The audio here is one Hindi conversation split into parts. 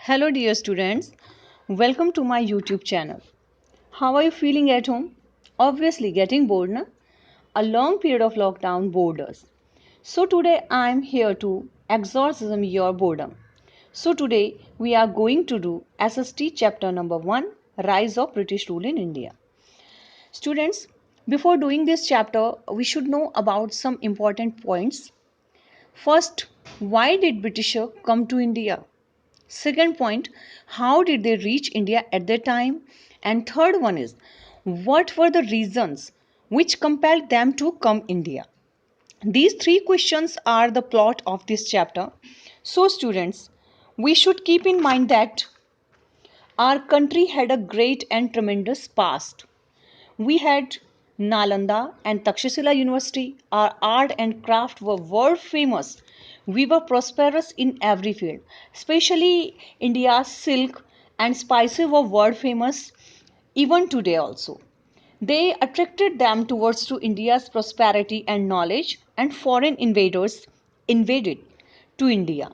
Hello, dear students. Welcome to my YouTube channel. How are you feeling at home? Obviously, getting bored, na? A long period of lockdown bored us. So, today I am here to exorcism your boredom. So, today we are going to do SST chapter number 1, Rise of British Rule in India. Students, before doing this chapter, we should know about some important points. First, why did Britisher come to India? Second point, how did they reach India at that time? And third one is, what were the reasons which compelled them to come India? These three questions are the plot of this chapter. So students, we should keep in mind that our country had a great and tremendous past. We had Nalanda and Takshashila University. Our art and craft were world famous. We were prosperous in every field, especially India's silk and spices were world famous even today also. They attracted them towards to India's prosperity and knowledge, and foreign invaders invaded to India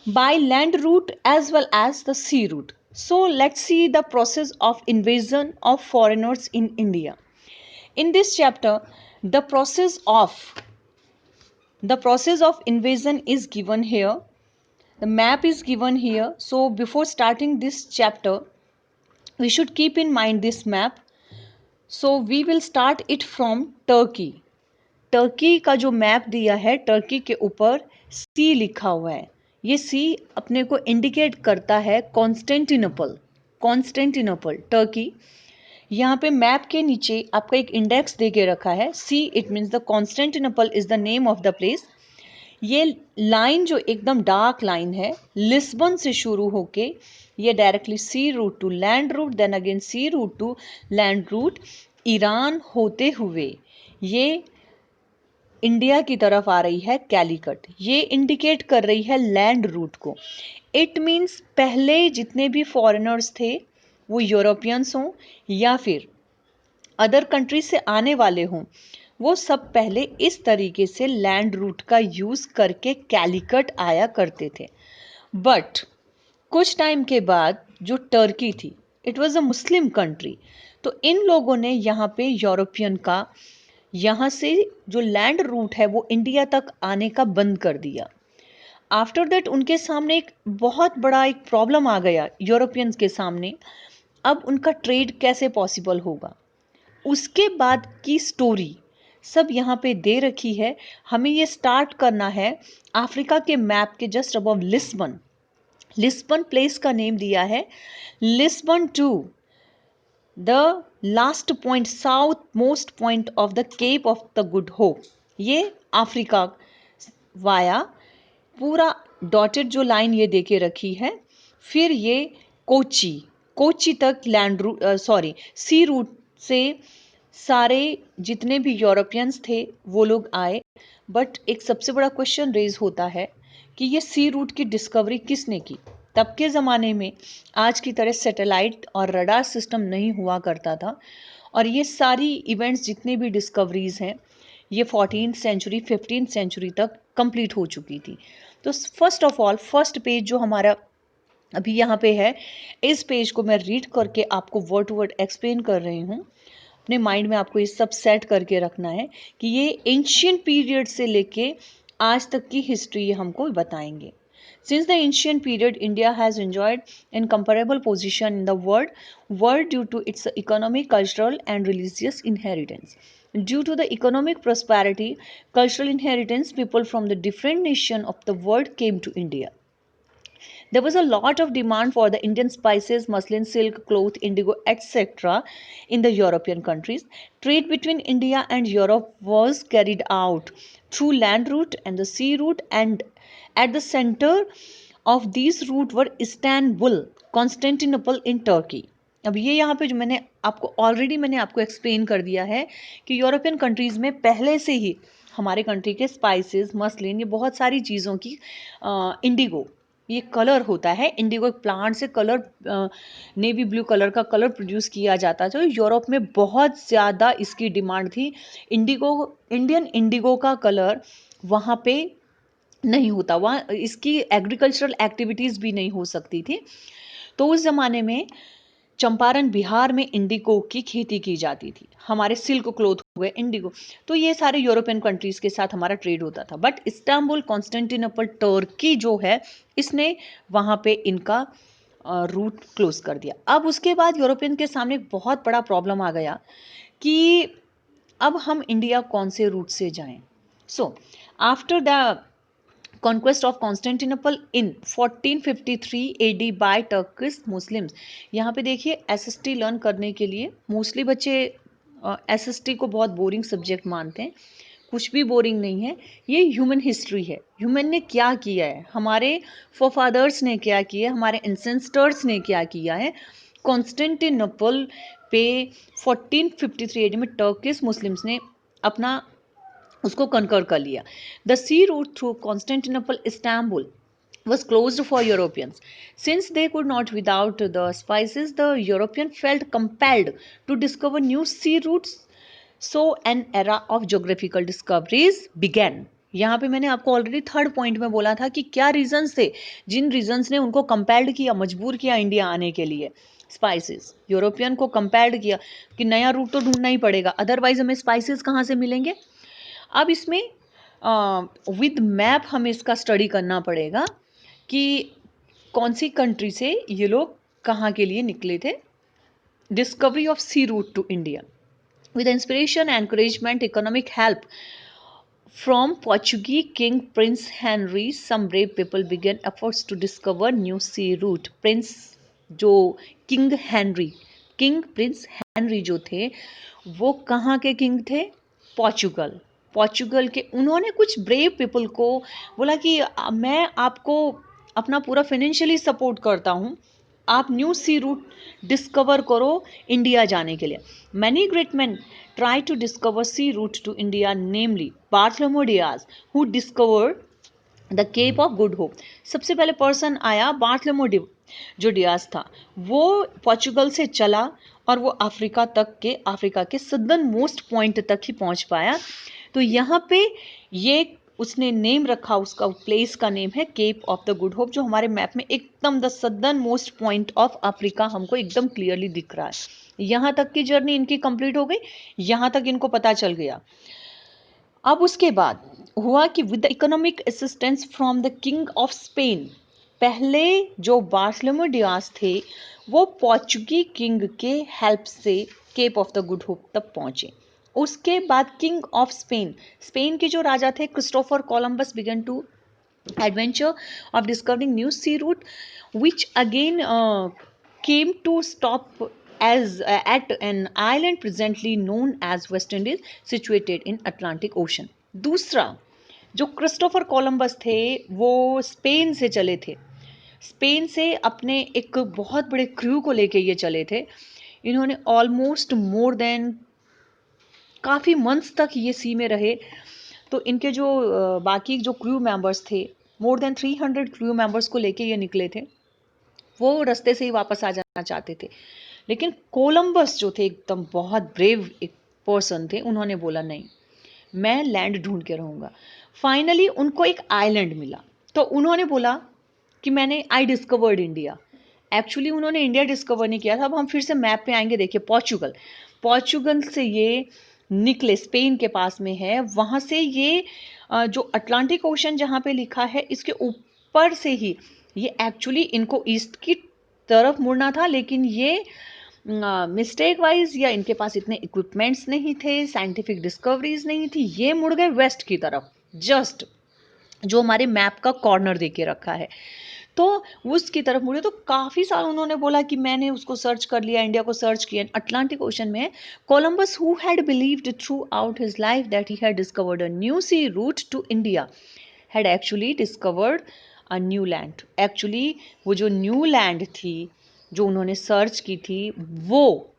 by land route as well as the sea route. So let's see the process of invasion of foreigners in India. In this chapter, the process of invasion is given here. The map is given here. So before starting this chapter, we should keep in mind this map. So we will start it from Turkey. Turkey का जो मैप दिया है, टर्की के ऊपर सी लिखा हुआ है. ये सी अपने को इंडिकेट करता है कॉन्स्टेंटिनोपल टर्की. यहाँ पे मैप के नीचे आपका एक इंडेक्स दे के रखा है. See it means the Constantinople is the name of the place. ये लाइन जो एकदम डार्क लाइन है, लिस्बन से शुरू होके ये directly sea route to land route, then again sea route to land route, Iran होते हुए ये इंडिया की तरफ आ रही है कैलीकट. ये इंडिकेट कर रही है लैंड रूट को. इट मीन्स पहले जितने भी फॉरेनर्स थे वो यूरोपियंस हों या फिर अदर कंट्री से आने वाले हों, वो सब पहले इस तरीके से लैंड रूट का यूज करके कैलीकट आया करते थे. बट कुछ टाइम के बाद जो टर्की थी, it was a Muslim country, तो इन लोगों ने यहाँ पे यूरोपियन का यहाँ से जो लैंड रूट है वो इंडिया तक आने का बंद कर दिया. आफ्टर दैट उनके सामने एक बहुत बड़ा एक प्रॉब्लम आ गया यूरोपियंस के सामने. अब उनका ट्रेड कैसे पॉसिबल होगा, उसके बाद की स्टोरी सब यहाँ पे दे रखी है. हमें ये स्टार्ट करना है अफ्रीका के मैप के just above Lisbon. Lisbon place का नेम दिया है Lisbon to the last point, south most point of the Cape of the Good Hope. ये अफ्रीका वाया पूरा डॉटेड जो लाइन ये देके रखी है. फिर ये कोची, कोची तक लैंड रूट सी रूट से सारे जितने भी यूरोपियंस थे वो लोग आए. बट एक सबसे बड़ा क्वेश्चन रेज होता है कि ये सी रूट की डिस्कवरी किसने की. तब के ज़माने में आज की तरह सैटेलाइट और रडार सिस्टम नहीं हुआ करता था, और ये सारी इवेंट्स जितने भी डिस्कवरीज हैं ये 14th सेंचुरी 15th सेंचुरी तक कंप्लीट हो चुकी थी. तो first of all first page जो हमारा अभी यहाँ पे है, इस पेज को मैं रीड करके आपको वर्ड टू वर्ड एक्सप्लेन कर रही हूँ. अपने माइंड में आपको ये सब सेट करके रखना है कि ये एंशियंट पीरियड से लेके आज तक की हिस्ट्री हमको बताएंगे. Since the ancient period, India has enjoyed incomparable position in the world due to its economic, cultural, and religious inheritance. Due to the economic prosperity, cultural inheritance, people from the different nations of the world came to India. There was a lot of demand for the Indian spices, muslin, silk, cloth, indigo, etc. in the European countries. Trade between India and Europe was carried out through land route and the sea route, and at the center of these route were Istanbul, Constantinople in Turkey. अब ये यहाँ पे जो मैंने आपको एक्सप्लेन कर दिया है कि यूरोपियन कंट्रीज़ में पहले से ही हमारे कंट्री के स्पाइसेस, मसलिन, ये बहुत सारी चीज़ों की इंडिगो, ये कलर होता है. इंडिगो प्लांट से कलर, नेवी ब्लू कलर का कलर प्रोड्यूस किया जाता था. यूरोप में बहुत ज़्यादा इसकी डिमांड थी. इंडिगो, इंडियन इंडिगो का कलर वहाँ पे नहीं होता, वहाँ इसकी एग्रीकल्चरल एक्टिविटीज़ भी नहीं हो सकती थी। तो उस ज़माने में चंपारण बिहार में इंडिगो की खेती की जाती थी। हमारे सिल्क क्लोथ हुए इंडिगो, तो ये सारे यूरोपियन कंट्रीज के साथ हमारा ट्रेड होता था। बट इस्तांबुल, कॉन्स्टेंटिनोपल, टर्की जो है, इसने वहाँ पे इनका रूट क्लोज कर दिया। अब उसके बाद यूरोपियन के सामने एक बहुत बड़ा प्रॉब्लम आ गया कि अब हम इंडिया कौन से रूट से जाएं। So after the conquest of Constantinople in 1453 AD by Turkish Muslims। यहाँ पे देखिए एसएसटी लर्न करने के लिए मोस्टली बच्चे एसएसटी को बहुत बोरिंग सब्जेक्ट मानते हैं। कुछ भी बोरिंग नहीं है, ये ह्यूमन हिस्ट्री है। ह्यूमन ने क्या किया है, हमारे फोरफादर्स ने क्या किया, हमारे एंसेस्टर्स ने क्या किया है। कॉन्स्टेंटिनोपल पे 1453 एडी में टर्किश मुस्लिम्स ने अपना उसको कनकर कर लिया। The sea route through Constantinople Istanbul was closed for Europeans. Since they could not without the spices, the European felt compelled to discover new sea routes. So an era of geographical discoveries began. यहाँ पे मैंने आपको ऑलरेडी थर्ड पॉइंट में बोला था कि क्या रीजंस थे, जिन रीजंस ने उनको कंपेल्ड किया, मजबूर किया इंडिया आने के लिए। स्पाइसेस, यूरोपियन को कंपेल्ड किया कि नया रूट तो ढूंढना ही पड़ेगा, अदरवाइज हमें स्पाइसेस कहाँ से मिलेंगे। अब इसमें विद मैप हमें इसका स्टडी करना पड़ेगा कि कौन सी कंट्री से ये लोग कहाँ के लिए निकले थे। Discovery of sea route to India with inspiration, encouragement, economic help from Portuguese King Prince Henry, some brave people began efforts to discover new sea route. Prince जो किंग प्रिंस हेनरी जो थे, वो कहाँ के किंग थे, पोर्चुगल के। उन्होंने कुछ ब्रेव पीपल को बोला कि मैं आपको अपना पूरा फाइनेंशियली सपोर्ट करता हूँ, आप न्यू सी रूट डिस्कवर करो इंडिया जाने के लिए। Many great man try to discover sea route to India, namely Bartholomeu Dias who discovered the Cape of Good Hope. सबसे पहले पर्सन आया बार्थलोमो जो डियाज था, वो पोर्चुगल से चला और वो अफ्रीका के सदर्न मोस्ट पॉइंट तक ही पहुंच पाया। तो यहाँ पे ये उसने नेम रखा, उसका प्लेस का नेम है Cape of the Good Hope, जो हमारे मैप में एकदम the southern most point of Africa हमको एकदम क्लियरली दिख रहा है। यहाँ तक की जर्नी इनकी कंप्लीट हो गई, यहाँ तक इनको पता चल गया। अब उसके बाद हुआ कि with the economic assistance from the king of Spain, पहले जो बार्सलोमो डियास थे वो पोर्चुगी किंग के हेल्प से Cape of the Good Hope तक पहुंचे। उसके बाद किंग ऑफ स्पेन के जो राजा थे Christopher Columbus began to adventure of discovering new sea route, which again came to stop as at an island presently known as West Indies, situated in Atlantic Ocean. दूसरा जो क्रिस्टोफर कोलंबस थे वो स्पेन से चले थे, स्पेन से अपने एक बहुत बड़े क्रू को लेके ये चले थे। इन्होंने ऑलमोस्ट मोर देन काफ़ी मंथ्स तक ये सी में रहे। तो इनके जो बाकी जो क्रू मेंबर्स थे, मोर देन 300 क्रू मेंबर्स को लेके ये निकले थे। वो रास्ते से ही वापस आ जाना चाहते थे, लेकिन कोलंबस जो थे एकदम बहुत ब्रेव एक पर्सन थे, उन्होंने बोला नहीं, मैं लैंड ढूंढ के रहूँगा। फाइनली उनको एक आइलैंड मिला, तो उन्होंने बोला कि मैंने आई डिस्कवर्ड इंडिया। एक्चुअली उन्होंने इंडिया डिस्कवर नहीं किया था। अब हम फिर से मैप पे आएंगे, देखिए पोर्चुगल से ये निकले, स्पेन के पास में है, वहाँ से ये जो अटलांटिक ओशन जहाँ पे लिखा है इसके ऊपर से ही ये एक्चुअली इनको ईस्ट की तरफ मुड़ना था, लेकिन ये मिस्टेक वाइज या इनके पास इतने इक्विपमेंट्स नहीं थे, साइंटिफिक डिस्कवरीज नहीं थी, ये मुड़ गए वेस्ट की तरफ, जस्ट जो हमारे मैप का कॉर्नर देके रखा है, तो उसकी तरफ मुड़े। तो काफ़ी साल उन्होंने बोला कि मैंने उसको सर्च कर लिया, इंडिया को सर्च किया, अटलांटिक ओशन में। Columbus who had believed throughout his life that he had discovered a new sea route to India had actually discovered a new land. Actually वो जो न्यू लैंड थी जो उन्होंने सर्च की थी वो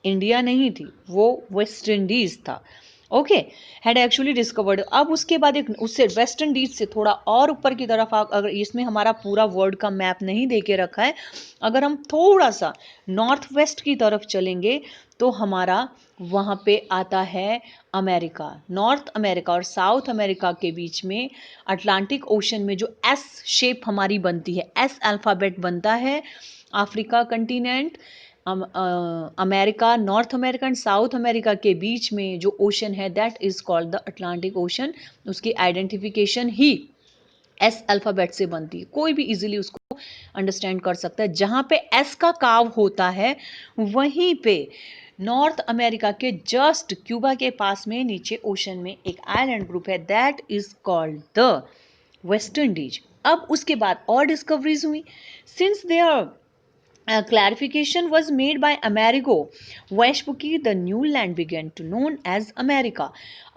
इंडिया नहीं थी, वो वेस्ट इंडीज था। Okay, had actually discovered. अब उसके बाद एक उससे वेस्ट इंडीज से थोड़ा और ऊपर की तरफ, अगर इसमें हमारा पूरा वर्ल्ड का मैप नहीं दे के रखा है, अगर हम थोड़ा सा नॉर्थ वेस्ट की तरफ चलेंगे तो हमारा वहाँ पे आता है अमेरिका। नॉर्थ अमेरिका और साउथ अमेरिका के बीच में अटलांटिक ओशन में जो एस शेप हमारी बनती है, एस अल्फ़ाबेट बनता है, Africa continent, America, north America and south America के बीच में जो ओशन है that is called the Atlantic ocean. उसकी आइडेंटिफिकेशन ही एस अल्फ़ाबेट से बनती है, कोई भी इजीली उसको अंडरस्टैंड कर सकता है। जहाँ पे एस का काव होता है वहीं पे नॉर्थ अमेरिका के जस्ट क्यूबा के पास में नीचे ओशन में एक आइलैंड ग्रुप है that is called the West Indies. अब उसके बाद और डिस्कवरीज हुई। Since there clarification was made by Amerigo Vespucci, the new land began to known as America।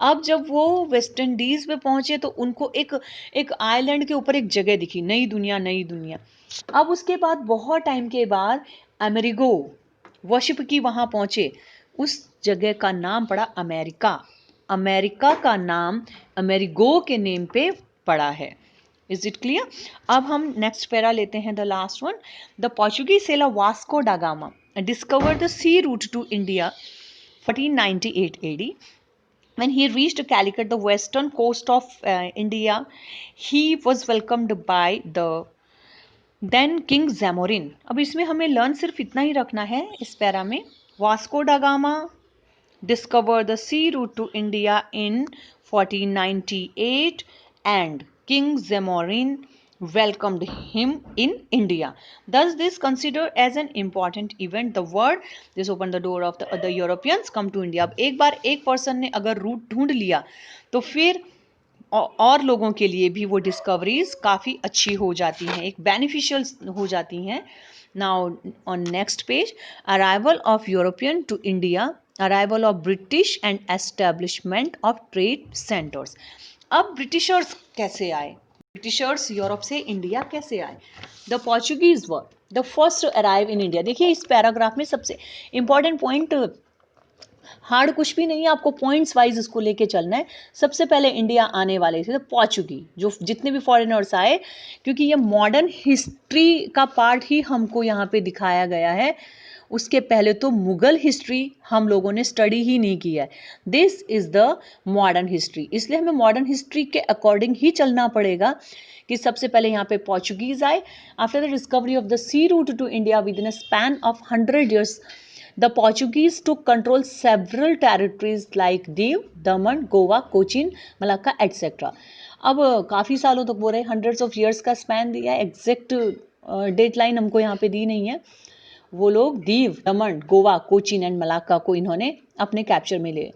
अब जब वो वेस्ट इंडीज पे पहुंचे तो उनको एक एक आइलैंड के ऊपर एक जगह दिखी, नई दुनिया, नई दुनिया। अब उसके बाद बहुत टाइम के बाद अमेरिगो वेस्पुक्सी वहां पहुंचे, उस जगह का नाम पड़ा अमेरिका। अमेरिका का नाम अमेरिगो के नेम पे पड़ा है। Is it clear? अब हम नेक्स्ट पैरा लेते हैं, the last one. The Portuguese sailor Vasco da Gama discovered the sea route to India 1498 AD। When he reached Calicut, the western coast of India, he was welcomed by the then King Zamorin। अब इसमें हमें लर्न सिर्फ इतना ही रखना है इस पैरा में। Vasco da gamma discovered the sea route to India in 1498 and King Zamorin welcomed him in India. Thus this considered as an important event. The word this opened the door of the other Europeans come to India। अब एक बार एक पर्सन ने अगर रूट ढूंढ लिया तो फिर और लोगों के लिए भी वो डिस्कवरीज काफ़ी अच्छी हो जाती हैं, एक बेनिफिशियल हो जाती हैं। Now on next page, arrival of European to India, arrival of British and establishment of trade centres. अब ब्रिटिशर्स कैसे आए, ब्रिटिशर्स यूरोप से इंडिया कैसे आए? The Portuguese were the first arrive in India. देखिए इस पैराग्राफ में सबसे इंपॉर्टेंट पॉइंट, हार्ड कुछ भी नहीं है, आपको पॉइंट्स वाइज इसको लेके चलना है। सबसे पहले इंडिया आने वाले थे तो पोर्चुगी, जो जितने भी फॉरेनर्स आए, क्योंकि ये मॉडर्न हिस्ट्री का पार्ट ही हमको यहाँ पे दिखाया गया है, उसके पहले तो मुगल हिस्ट्री हम लोगों ने स्टडी ही नहीं किया है। This is the modern history, इसलिए हमें मॉडर्न हिस्ट्री के अकॉर्डिंग ही चलना पड़ेगा कि सबसे पहले यहाँ पे पोर्चुगीज आए। After the discovery of the sea route to India within a span of 100 years, the Portuguese took control several territories like Diu, Daman, Goa, Cochin, Malacca, etc। अब काफ़ी सालों तक बोल रहे हैं, हंड्रेड्स ऑफ ईयर्स का स्पैन दिया है, एग्जैक्ट डेट लाइन हमको यहाँ पे दी नहीं है। वो लोग दीव, दमन, गोवा, कोचिन एंड मलाक्का को इन्होंने अपने कैप्चर में लिए।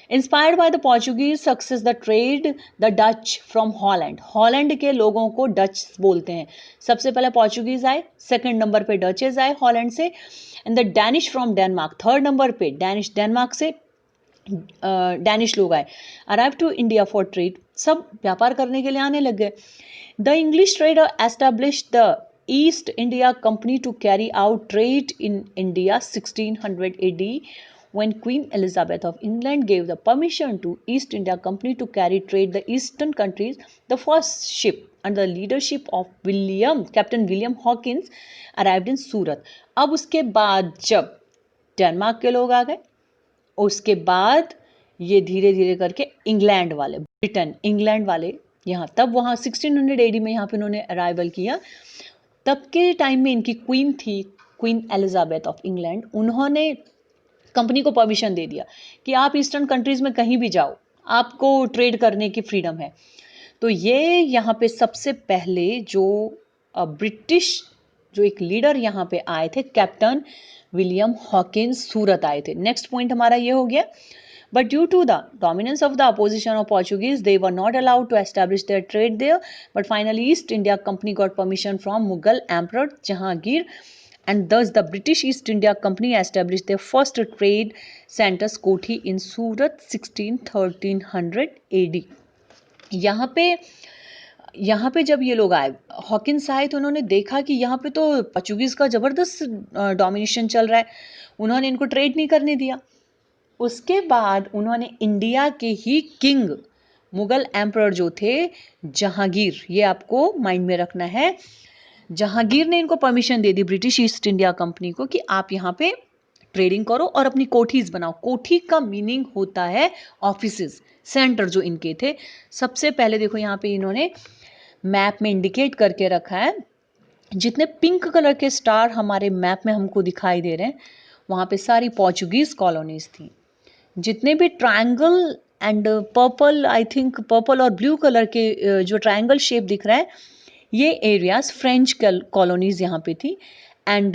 Inspired by the Portuguese success the trade the Dutch from Holland. Holland के लोगों को डच बोलते हैं। सबसे पहले पोर्चुगीज आए, सेकंड नंबर पे डचेज आए हॉलैंड से, and the Danish from Denmark, third number पे डैनिश, डेनमार्क से डैनिश लोग आए। Arrive to India for trade, सब व्यापार करने के लिए आने लग गए। The English trader establish the East India Company to carry out trade in India 1600 AD। when Queen Elizabeth of England gave the permission to East India Company to carry trade the eastern countries, the first ship under the leadership of Captain William Hawkins arrived in सूरत। अब उसके बाद जब डेनमार्क के लोग आ गए, उसके बाद ये धीरे धीरे करके इंग्लैंड वाले, ब्रिटेन इंग्लैंड वाले यहाँ, तब वहाँ 1600 AD में यहाँ पे उन्होंने अराइवल किया। तब के टाइम में इनकी क्वीन थी, क्वीन एलिजाबेथ ऑफ इंग्लैंड, उन्होंने कंपनी को परमिशन दे दिया कि आप ईस्टर्न कंट्रीज में कहीं भी जाओ, आपको ट्रेड करने की फ्रीडम है। तो ये यहाँ पे सबसे पहले जो ब्रिटिश जो एक लीडर यहाँ पे आए थे, कैप्टन विलियम हॉकिंस, सूरत आए थे। नेक्स्ट पॉइंट हमारा ये हो गया। But due to the dominance of the opposition of Portuguese, they were not allowed to establish their trade there. But finally, East India Company got permission from Mughal Emperor Jahangir, and thus the British East India Company established their first trade centers Kothi in Surat 1300 AD। यहाँ पे जब ये लोग आए, हॉकिंस आए, तो उन्होंने देखा कि यहाँ पे तो पोर्चुगीज़ का ज़बरदस्त डोमिनेशन चल रहा है, उन्होंने इनको ट्रेड नहीं करने दिया। उसके बाद उन्होंने इंडिया के ही किंग, मुगल एम्परर जो थे जहांगीर, ये आपको माइंड में रखना है, जहांगीर ने इनको परमिशन दे दी ब्रिटिश ईस्ट इंडिया कंपनी को कि आप यहाँ पे ट्रेडिंग करो और अपनी कोठीज बनाओ। कोठी का मीनिंग होता है ऑफिसेज, सेंटर जो इनके थे। सबसे पहले देखो यहाँ पे इन्होंने मैप में इंडिकेट करके रखा है, जितने पिंक कलर के स्टार हमारे मैप में हमको दिखाई दे रहे हैं वहाँ पे सारी पोर्चुगीज कॉलोनीज थी। जितने भी triangle and purple, I think purple और ब्लू कलर के जो ट्रायंगल शेप दिख रहा है, ये एरियाज फ्रेंच कॉलोनीज यहाँ पे थी। एंड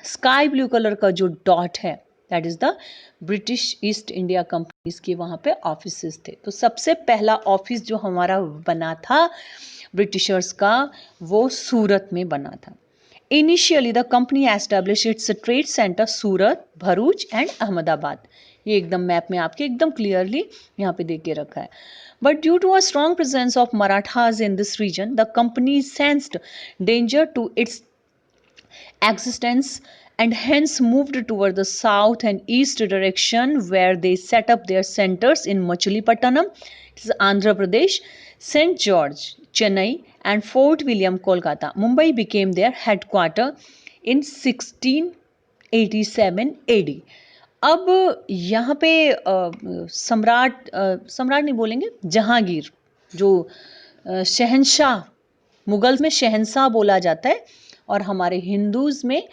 स्काई ब्लू कलर का जो डॉट है that is the British east India companies के वहाँ पे ऑफिसेस थे। तो सबसे पहला ऑफिस जो हमारा बना था ब्रिटिशर्स का, वो सूरत में बना था। Initially the company establish it's trade centre Surat, Bharuch and Ahmedabad. ये एकदम मैप में आपके एकदम क्लियरली यहाँ पे देख के रखा है। But due to a strong presence of Marathas in this region, the company sensed danger to its existence and hence moved toward the south and east direction, where they set up their centers in Machilipattanam, Andhra Pradesh, St. George, Chennai, and Fort William, Kolkata. Mumbai became their headquarter in 1687 AD. अब यहाँ पे सम्राट नहीं बोलेंगे, जहांगीर जो शहंशाह, मुगल में शहंशाह बोला जाता है और हमारे हिंदूज में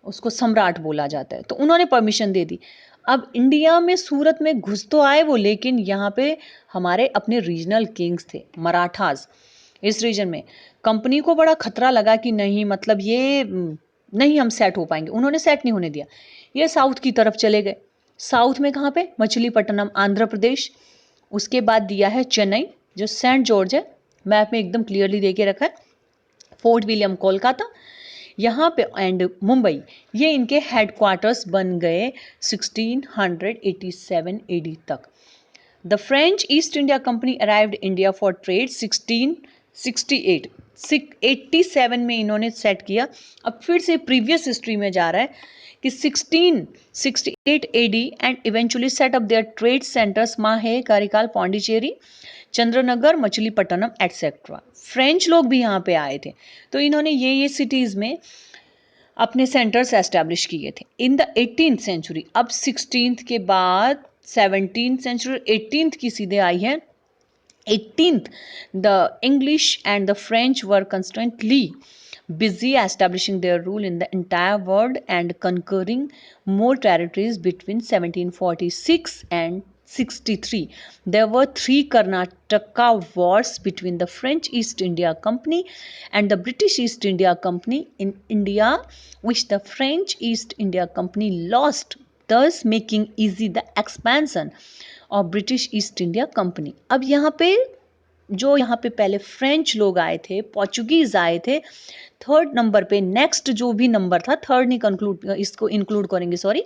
उसको सम्राट बोला जाता है। तो उन्होंने परमिशन दे दी। अब इंडिया में सूरत में घुस तो आए वो, लेकिन यहाँ पे हमारे अपने रीजनल किंग्स थे मराठास। इस रीजन में कंपनी को बड़ा खतरा लगा कि नहीं, मतलब ये नहीं हम सेट हो पाएंगे। उन्होंने सेट नहीं होने दिया, ये साउथ की तरफ चले गए। साउथ में कहाँ पे? मछलीपट्टनम, आंध्र प्रदेश। उसके बाद दिया है चेन्नई जो सेंट जॉर्ज है, मैप में एकदम क्लियरली दे के रखा है। फोर्ट विलियम कोलकाता यहाँ पे, एंड मुंबई, ये इनके हेडक्वार्टर्स बन गए 1687 AD तक। The French east India company arrived India for trade 1668, 87 में इन्होंने सेट किया। अब फिर से प्रीवियस हिस्ट्री में जा रहा है कि 1668 AD and eventually set up their trade centres Mahe, Karikal, Pondicherry, Chandranagar, Machilipatnam etcetera. French लोग भी यहाँ पे आए थे, तो इन्होंने ये सिटीज में अपने सेंटर्स एस्टैब्लिश किए थे। इन द 18th सेंचुरी, अब 16th के बाद 17th सेंचुरी, 18th की सीधे आई है। 18th, the English and the French were constantly busy establishing their rule in the entire world and conquering more territories between 1746 and 63. There were 3 Karnataka wars between the French East India Company and the British East India Company in India, which the French East India Company lost, thus making easy the expansion और ब्रिटिश ईस्ट इंडिया कंपनी। अब यहाँ पे जो यहाँ पे पहले फ्रेंच लोग आए थे, पोर्चुगीज आए थे, थर्ड नंबर पे, नेक्स्ट जो भी नंबर था, थर्ड नहीं कंक्लूड, इसको इंक्लूड करेंगे, सॉरी।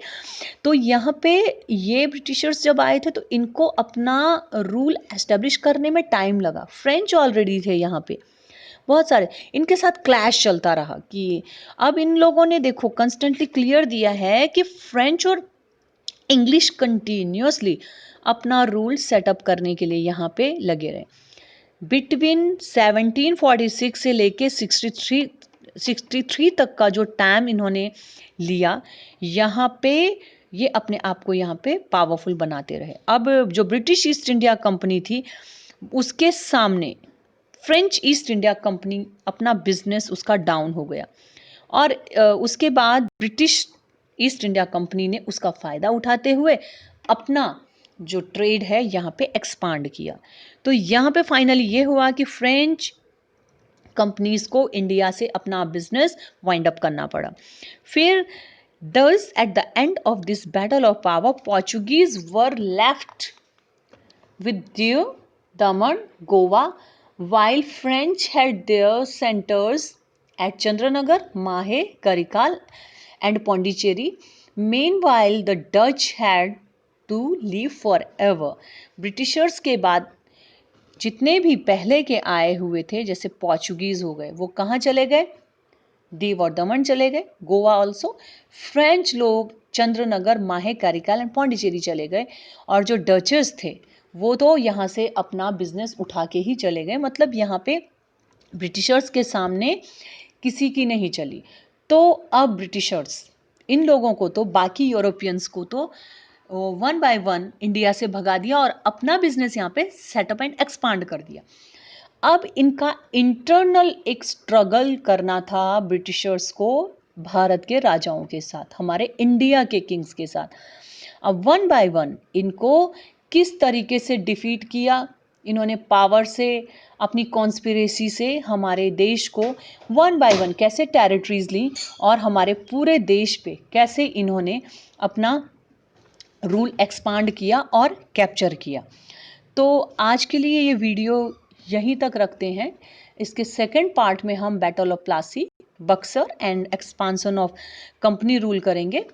तो यहाँ पे ये ब्रिटिशर्स जब आए थे तो इनको अपना रूल एस्टेब्लिश करने में टाइम लगा। फ्रेंच ऑलरेडी थे यहाँ पे बहुत सारे, इनके साथ क्लैश चलता रहा कि अब इन लोगों ने देखो कंस्टेंटली क्लियर दिया है कि फ्रेंच और इंग्लिश कंटिन्यूसली अपना रूल सेटअप करने के लिए यहाँ पे लगे रहे। बिटवीन 1746 से लेके 63 तक का जो टाइम इन्होंने लिया, यहाँ पे ये अपने आप को यहाँ पे पावरफुल बनाते रहे। अब जो ब्रिटिश ईस्ट इंडिया कंपनी थी उसके सामने फ्रेंच ईस्ट इंडिया कंपनी अपना बिजनेस उसका डाउन हो गया, और उसके बाद ब्रिटिश ईस्ट इंडिया कंपनी ने उसका फ़ायदा उठाते हुए अपना जो ट्रेड है यहाँ पे एक्सपांड किया। तो यहाँ पे फाइनली ये हुआ कि फ्रेंच कंपनीज को इंडिया से अपना बिजनेस वाइंड अप करना पड़ा। फिर thus at the end of this battle of power, Portuguese were left with Diu, Daman, Goa, while French had their centers at Chandranagar, Mahe, Karikal and Pondicherry. Meanwhile, the Dutch had to leave forever. Britishers के बाद जितने भी पहले के आए हुए थे, जैसे पोर्चुगीज हो गए, वो कहाँ चले गए? दीव और दमन चले गए, गोवा ऑल्सो। फ्रेंच लोग चंद्रनगर, माहे, कारिकाल एंड पौंडीचेरी चले गए, और जो डचेस थे वो तो यहाँ से अपना बिजनेस उठा के ही चले गए। मतलब यहाँ पे ब्रिटिशर्स के सामने किसी की नहीं चली। तो अब ब्रिटिशर्स इन लोगों को तो, बाकी यूरोपियंस को तो वन बाय वन इंडिया से भगा दिया और अपना बिजनेस यहाँ पे सेटअप एंड एक्सपांड कर दिया। अब इनका इंटरनल एक स्ट्रगल करना था ब्रिटिशर्स को भारत के राजाओं के साथ, हमारे इंडिया के किंग्स के साथ। अब वन बाय वन इनको किस तरीके से डिफीट किया, इन्होंने पावर से, अपनी कॉन्स्पिरेसी से हमारे देश को वन बाय वन कैसे टेरिटरीज ली और हमारे पूरे देश पे कैसे इन्होंने अपना रूल एक्सपांड किया और कैप्चर किया। तो आज के लिए ये वीडियो यहीं तक रखते हैं। इसके सेकंड पार्ट में हम battle of Plassey, Buxar and expansion of company rule करेंगे।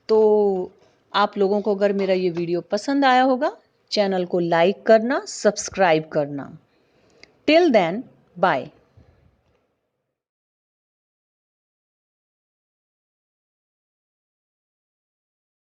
तो आप लोगों को अगर मेरा ये वीडियो पसंद आया होगा, चैनल को लाइक करना, सब्सक्राइब करना। Till then, bye.